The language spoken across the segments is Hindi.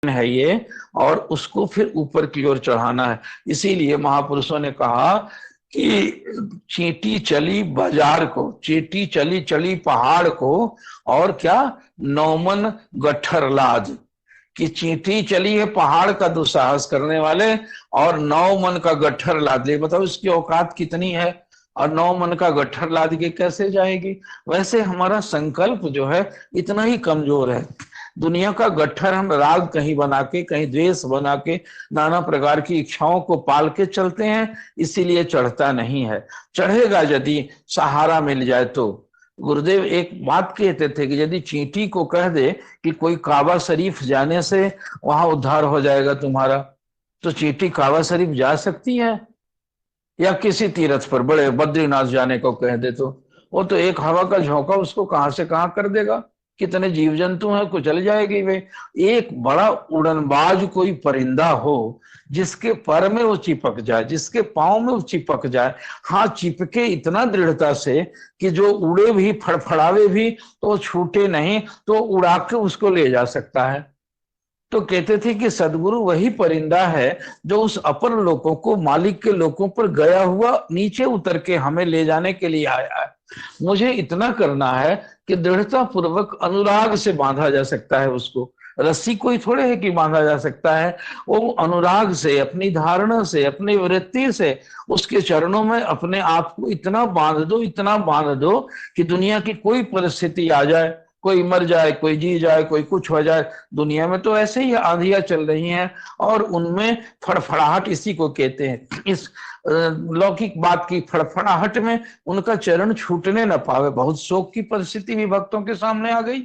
है ये, और उसको फिर ऊपर की ओर चढ़ाना है। इसीलिए महापुरुषों ने कहा कि चींटी चली बाजार को, चींटी चली चली पहाड़ को, और क्या, नौमन गट्ठर लाद। कि चींटी चली है पहाड़ का दुस्साहस करने वाले, और 9 मन का गट्ठर लाद ले। बताओ इसकी औकात कितनी है, और 9 मन का गट्ठर लाद के कैसे जाएगी। वैसे हमारा संकल्प जो है इतना ही कमजोर है। दुनिया का गट्ठर हम राग कहीं बना के, कहीं द्वेष बना के, नाना प्रकार की इच्छाओं को पाल के चलते हैं, इसीलिए चढ़ता नहीं है। चढ़ेगा यदि सहारा मिल जाए तो। गुरुदेव एक बात कहते थे कि यदि चींटी को कह दे कि कोई काबा शरीफ जाने से वहां उद्धार हो जाएगा तुम्हारा, तो चींटी काबा शरीफ जा सकती है? या किसी तीर्थ पर बड़े बद्रीनाथ जाने को कह दे तो वो तो एक हवा का झोंका उसको कहां से कहां कर देगा। कितने जीव जंतु हैं, को चल जाएगी वे। एक बड़ा उड़नबाज कोई परिंदा हो, जिसके पर में वो चिपक जाए, जिसके पांव में वो चिपक जाए, हाँ चिपके इतना दृढ़ता से कि जो उड़े भी, फड़फड़ावे भी तो छूटे नहीं, तो उड़ा के उसको ले जा सकता है। तो कहते थे कि सदगुरु वही परिंदा है जो उस अपर लोकों को, मालिक के लोकों पर गया हुआ नीचे उतर के हमें ले जाने के लिए आया है। मुझे इतना करना है कि दृढ़ता पूर्वक अनुराग से बांधा जा सकता है उसको। रस्सी कोई थोड़े है कि बांधा जा सकता है। वो अनुराग से, अपनी धारणा से, अपनी वृत्ति से उसके चरणों में अपने आप को इतना बांध दो, इतना बांध दो कि दुनिया की कोई परिस्थिति आ जाए, कोई मर जाए, कोई जी जाए, कोई कुछ हो जाए, दुनिया में तो ऐसे ही आंधियां चल रही हैं, और उनमें फड़फड़ाहट इसी को कहते हैं। इस लौकिक बात की फड़फड़ाहट में उनका चरण छूटने न पावे। बहुत शोक की परिस्थिति भी भक्तों के सामने आ गई,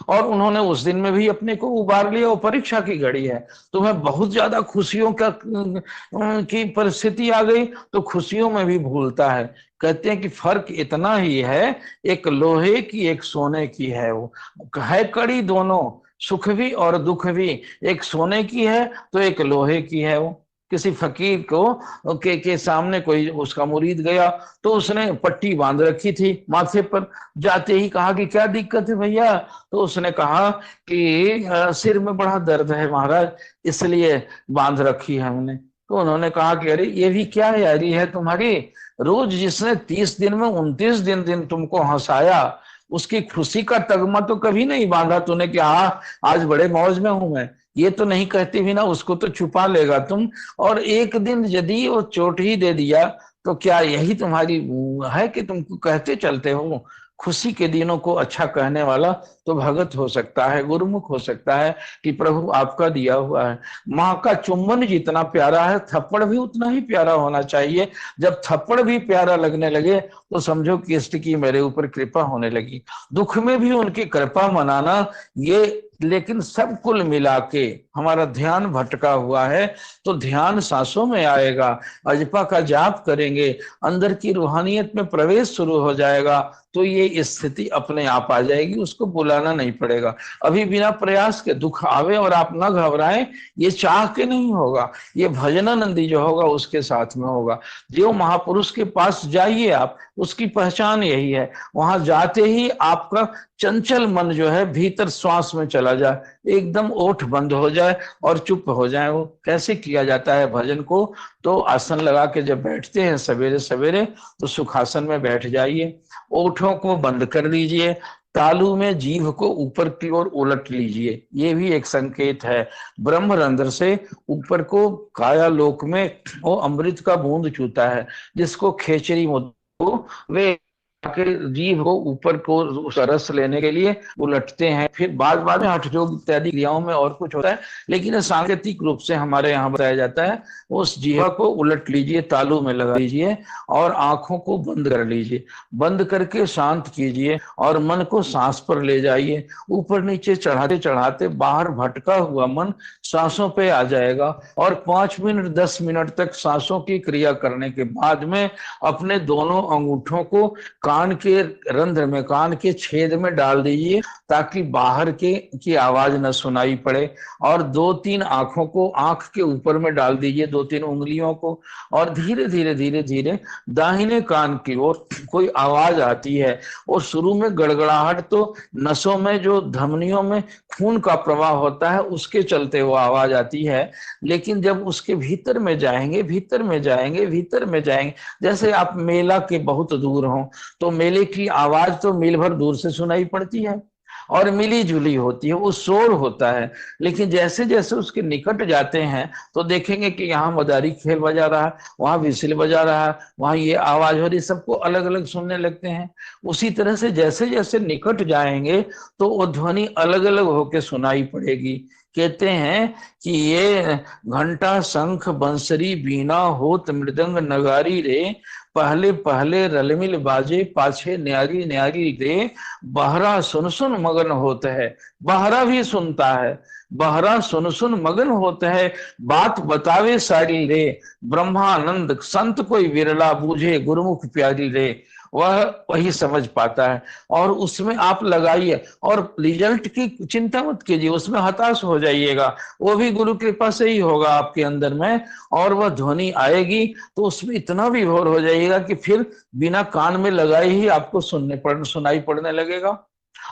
और उन्होंने उस दिन में भी अपने को उबार लिया। वो परीक्षा की घड़ी है, तुम्हें बहुत ज्यादा खुशियों का की परिस्थिति आ गई तो खुशियों में भी भूलता है। कहते हैं कि फर्क इतना ही है, एक लोहे की एक सोने की है। वो है कड़ी दोनों, सुख भी और दुख भी। एक सोने की है तो एक लोहे की है। वो किसी फकीर को के सामने कोई उसका मुरीद गया, तो उसने पट्टी बांध रखी थी माथे पर। जाते ही कहा कि क्या दिक्कत है भैया, तो उसने कहा कि सिर में बड़ा दर्द है महाराज, इसलिए बांध रखी है हमने। तो उन्होंने कहा कि अरे ये भी क्या यारी है तुम्हारी, रोज जिसने 30 दिन में 29 दिन तुमको हंसाया, उसकी खुशी का तगमा तो कभी नहीं बांधा तूने कि हाँ आज बड़े मौज में हूं मैं। ये तो नहीं कहती भी ना, उसको तो छुपा लेगा तुम। और एक दिन यदि वो चोट ही दे दिया, तो क्या यही तुम्हारी है कि तुमको कहते चलते हो। खुशी के दिनों को अच्छा कहने वाला तो भगत हो सकता है, गुरुमुख हो सकता है कि प्रभु आपका दिया हुआ है। माँ का चुम्बन जितना प्यारा है, थप्पड़ भी उतना ही प्यारा होना चाहिए। जब थप्पड़ भी प्यारा लगने लगे तो समझो कि इष्ट की मेरे ऊपर कृपा होने लगी। दुख में भी उनकी कृपा मनाना, ये लेकिन सब कुल मिला के हमारा ध्यान भटका हुआ है, तो ध्यान सांसों में आएगा। अजपा का जाप करेंगे, अंदर की रूहानियत में प्रवेश शुरू हो जाएगा, तो ये स्थिति अपने आप आ जाएगी, उसको बुलाना नहीं पड़ेगा। अभी बिना प्रयास के दुख आवे और आप ना घबराएं, ये चाह के नहीं होगा, ये भजनानंदी जो होगा उसके साथ में होगा। जो महापुरुष के पास जाइए आप, उसकी पहचान यही है। वहां जाते ही आपका चंचल मन जो है भीतर श्वास में चला जाए, एकदम ओठ बंद हो जाए और चुप हो जाए। वो कैसे किया जाता है भजन को, तो आसन लगा के जब बैठते हैं सवेरे सवेरे, तो सुखासन में बैठ जाइए, ओठों को बंद कर लीजिए, तालू में जीभ को ऊपर की ओर उलट लीजिए। ये भी एक संकेत है। ब्रह्मरंध्र से ऊपर को काया लोक में वो अमृत का बूंद चूता है, जिसको खेचरी मुद्दो वे के जीभ को ऊपर को उसका रस लेने के लिए उलटते हैं। फिर बाद बाद में हठ योग इत्यादि क्रियाओं में और कुछ होता है, लेकिन सांकेतिक रूप से हमारे यहाँ बताया जाता है। उस जीवा को उलट लीजिए, तालू में लगा लीजिए, और आंखों को बंद कर लीजिए। बंद करके शांत कीजिए, और मन को सांस पर ले जाइए। ऊपर नीचे चढ़ाते चढ़ाते बाहर भटका हुआ मन सांसों पे आ जाएगा, और 5 मिनट 10 मिनट तक सांसों की क्रिया करने के बाद में अपने दोनों अंगूठों को कान के रंध्र में, कान के छेद में डाल दीजिए ताकि बाहर के की आवाज न सुनाई पड़े। और 2-3 आंखों को आंख के ऊपर में डाल दीजिए, 2-3 उंगलियों को। और धीरे धीरे धीरे धीरे दाहिने कान की ओर कोई आवाज आती है। और शुरू में गड़गड़ाहट तो नसों में, जो धमनियों में खून का प्रवाह होता है उसके चलते वो आवाज आती है। लेकिन जब उसके भीतर में जाएंगे, भीतर में जाएंगे, भीतर में जाएंगे, जैसे आप मेला के बहुत दूर हो तो मेले की आवाज तो मील भर दूर से सुनाई पड़ती है और मिली जुली होती है, वो शोर होता है। लेकिन जैसे जैसे उसके निकट जाते हैं तो देखेंगे कि यहाँ मदारी खेल बजा रहा है, वहां विसिल बजा रहा है, वहां ये आवाज हो रही, सबको अलग अलग सुनने लगते हैं। उसी तरह से जैसे जैसे निकट जाएंगे तो वो ध्वनि अलग अलग होकर सुनाई पड़ेगी। कहते हैं कि ये घंटा शंख बंसरी बीना होत मृदंग नगारी रे, पहले पहले रलमिल बाजे पाछे न्यारी न्यारी रे, बहरा सुन सुन मगन होता है। बहरा भी सुनता है, बहरा सुन सुन मगन होता है, बात बतावे सारी रे, ब्रह्मानंद संत कोई विरला बूझे गुरुमुख प्यारी रे। वह वही समझ पाता है। और उसमें आप लगाइए और रिजल्ट की चिंता मत कीजिए, उसमें हताश हो जाइएगा, वो भी गुरु कृपा से ही होगा आपके अंदर में। और वह ध्वनि आएगी तो उसमें इतना विभोर हो जाइएगा कि फिर बिना कान में लगाए ही आपको सुनाई पड़ने लगेगा।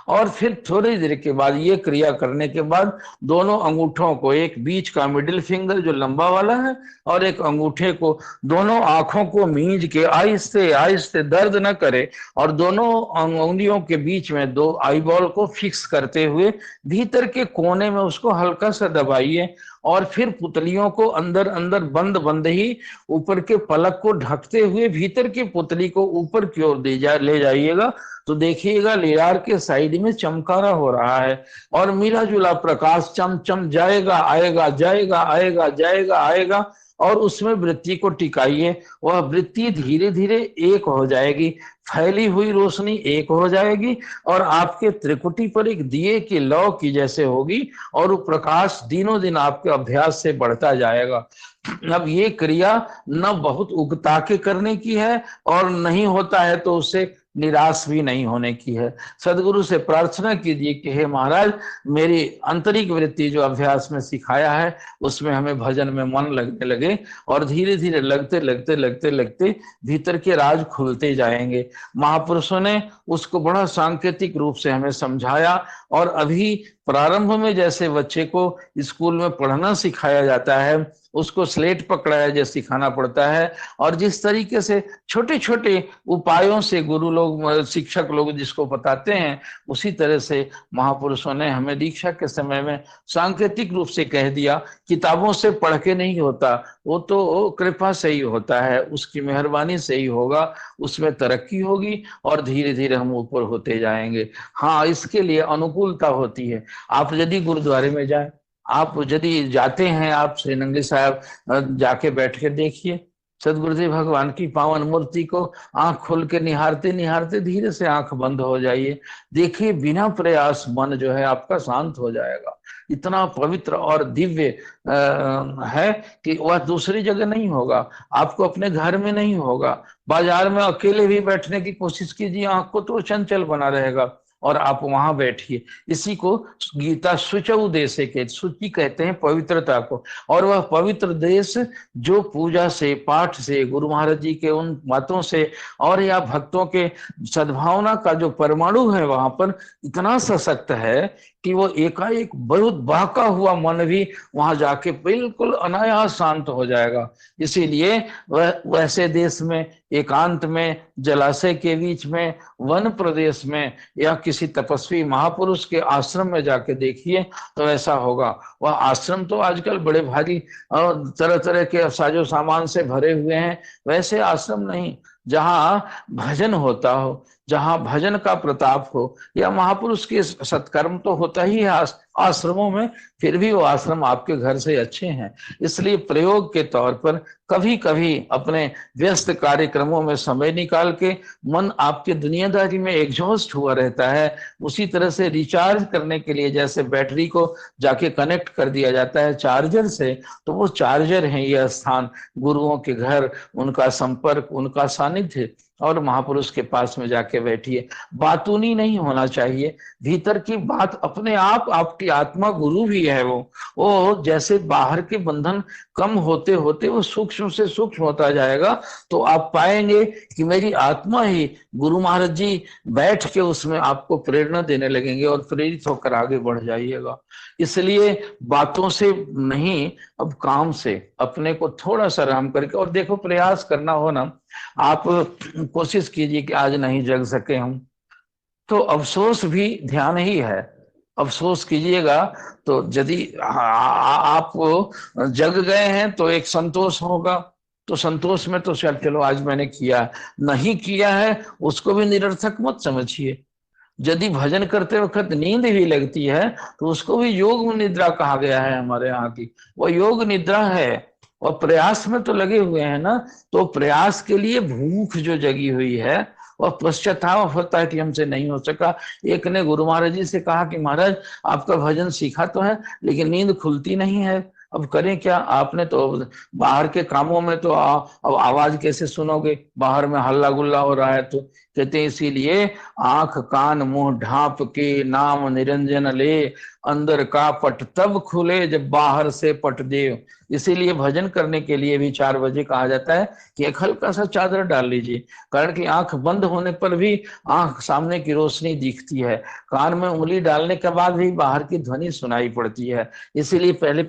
और फिर थोड़ी देर के बाद ये क्रिया करने के बाद दोनों अंगूठों को, एक बीच का मिडिल फिंगर जो लंबा वाला है और एक अंगूठे को, दोनों आंखों को मींज के आहिस्ते आहिस्ते, दर्द न करे, और दोनों उंगलियों के बीच में 2 आईबॉल को फिक्स करते हुए भीतर के कोने में उसको हल्का सा दबाइए। और फिर पुतलियों को अंदर अंदर बंद बंद ही ऊपर के पलक को ढकते हुए भीतर की पुतली को ऊपर की ओर ले जाइएगा। तो देखिएगा लीलार के साइड में चमकारा हो रहा है और मिला जुला प्रकाश चम चम जाएगा आएगा, जाएगा आएगा, जाएगा आएगा। और उसमें वृत्ति को टिकाइए, वह वृत्ति धीरे धीरे एक हो जाएगी, फैली हुई रोशनी एक हो जाएगी और आपके त्रिकुटी पर एक दिए की लौ की जैसे होगी। और वो प्रकाश दिनों दिन आपके अभ्यास से बढ़ता जाएगा। अब ये क्रिया न बहुत उगता के करने की है और नहीं होता है तो उससे निराश भी नहीं होने की है। सदगुरु से प्रार्थना कीजिए कि हे महाराज, मेरी आंतरिक वृत्ति जो अभ्यास में सिखाया है उसमें हमें भजन में मन लगने लगे और धीरे धीरे लगते लगते लगते लगते भीतर के राज खुलते जाएंगे। महापुरुषों ने उसको बड़ा सांकेतिक रूप से हमें समझाया। और अभी प्रारंभ में जैसे बच्चे को स्कूल में पढ़ना सिखाया जाता है, उसको स्लेट पकड़ाया जैसे सिखाना पड़ता है, और जिस तरीके से छोटे छोटे उपायों से गुरु लोग, शिक्षक लोग जिसको बताते हैं, उसी तरह से महापुरुषों ने हमें दीक्षा के समय में सांकेतिक रूप से कह दिया। किताबों से पढ़ के नहीं होता, वो तो कृपा से ही होता है, उसकी मेहरबानी से ही होगा, उसमें तरक्की होगी और धीरे धीरे हम ऊपर होते जाएंगे। हाँ, इसके लिए अनुकूलता होती है। आप यदि गुरुद्वारे में जाए, आप यदि जाते हैं, आप श्री नंगली साहब जाके बैठ के देखिए सदगुरुदेव भगवान की पावन मूर्ति को, आंख खोल के निहारते निहारते धीरे से आंख बंद हो जाइए, देखिए बिना प्रयास मन जो है आपका शांत हो जाएगा। इतना पवित्र और दिव्य है कि वह दूसरी जगह नहीं होगा, आपको अपने घर में नहीं होगा। बाजार में अकेले भी बैठने की कोशिश कीजिए, आंख को तो चंचल बना रहेगा और आप वहां बैठिए। इसी को गीता शुचौ देशे के, शुचि कहते हैं पवित्रता को। और वह पवित्र देश जो पूजा से, पाठ से, गुरु महाराज जी के उन बातों से और या भक्तों के सद्भावना का जो परमाणु है वहां पर इतना सशक्त है कि वो एकाएक बहुत बहका हुआ मन भी वहां जाके बिल्कुल अनायास शांत हो जाएगा। इसीलिए वह वैसे देश में, एकांत में, जलाशय के बीच में, वन प्रदेश में या किसी तपस्वी महापुरुष के आश्रम में जाके देखिए तो ऐसा होगा। वह आश्रम तो आजकल बड़े भारी और तरह तरह के साजो सामान से भरे हुए हैं, वैसे आश्रम नहीं, जहां भजन होता हो, जहां भजन का प्रताप हो, या महापुरुष के सत्कर्म तो होता ही है आश्रमों में, फिर भी वो आश्रम आपके घर से अच्छे हैं। इसलिए प्रयोग के तौर पर कभी कभी अपने व्यस्त कार्यक्रमों में समय निकाल के, मन आपके दुनियादारी में एग्जॉस्ट हुआ रहता है, उसी तरह से रिचार्ज करने के लिए जैसे बैटरी को जाके कनेक्ट कर दिया जाता है चार्जर से, तो वो चार्जर है यह स्थान, गुरुओं के घर, उनका संपर्क, उनका सानिध्य। और महापुरुष के पास में जाके बैठिए। बातूनी नहीं होना चाहिए, भीतर की बात अपने आप, आपकी आत्मा गुरु भी है वो जैसे बाहर के बंधन कम होते होते वो सूक्ष्म से सूक्ष्म होता जाएगा, तो आप पाएंगे कि मेरी आत्मा ही, गुरु महाराज जी बैठ के उसमें आपको प्रेरणा देने लगेंगे और प्रेरित होकर आगे बढ़ जाइएगा। इसलिए बातों से नहीं, अब काम से अपने को थोड़ा सा आराम करके, और देखो प्रयास करना हो ना, आप कोशिश कीजिए कि आज नहीं जग सके हम, तो अफसोस भी ध्यान ही है। अफसोस कीजिएगा तो यदि आप जग गए हैं तो एक संतोष होगा, तो संतोष में तो चल चलो आज मैंने किया, नहीं किया है उसको भी निरर्थक मत समझिए। यदि भजन करते वक्त नींद भी लगती है तो उसको भी योग निद्रा कहा गया है हमारे यहाँ की, वो योग निद्रा है। और प्रयास में तो लगे हुए हैं ना, तो प्रयास के लिए भूख जो जगी हुई है, और पश्चाताप होता है कि हमसे नहीं हो सका। एक ने गुरु महाराज जी से कहा कि महाराज आपका भजन सीखा तो है लेकिन नींद खुलती नहीं है, अब करें क्या? आपने तो बाहर के कामों में तो अब आवाज कैसे सुनोगे, बाहर में हल्ला गुल्ला हो रहा है। तो कहते हैं इसीलिए आंख कान मुंह ढांप के नाम निरंजन ले, अंदर का पट तब खुले जब बाहर से पट दे। इसीलिए भजन करने के लिए भी 4 बजे कहा जाता है कि एक हल्का सा चादर डाल लीजिए, कारण कि आंख बंद होने पर भी आंख सामने की रोशनी दिखती है, कान में उंगली डालने के बाद भी बाहर की ध्वनि सुनाई पड़ती है। इसीलिए पहले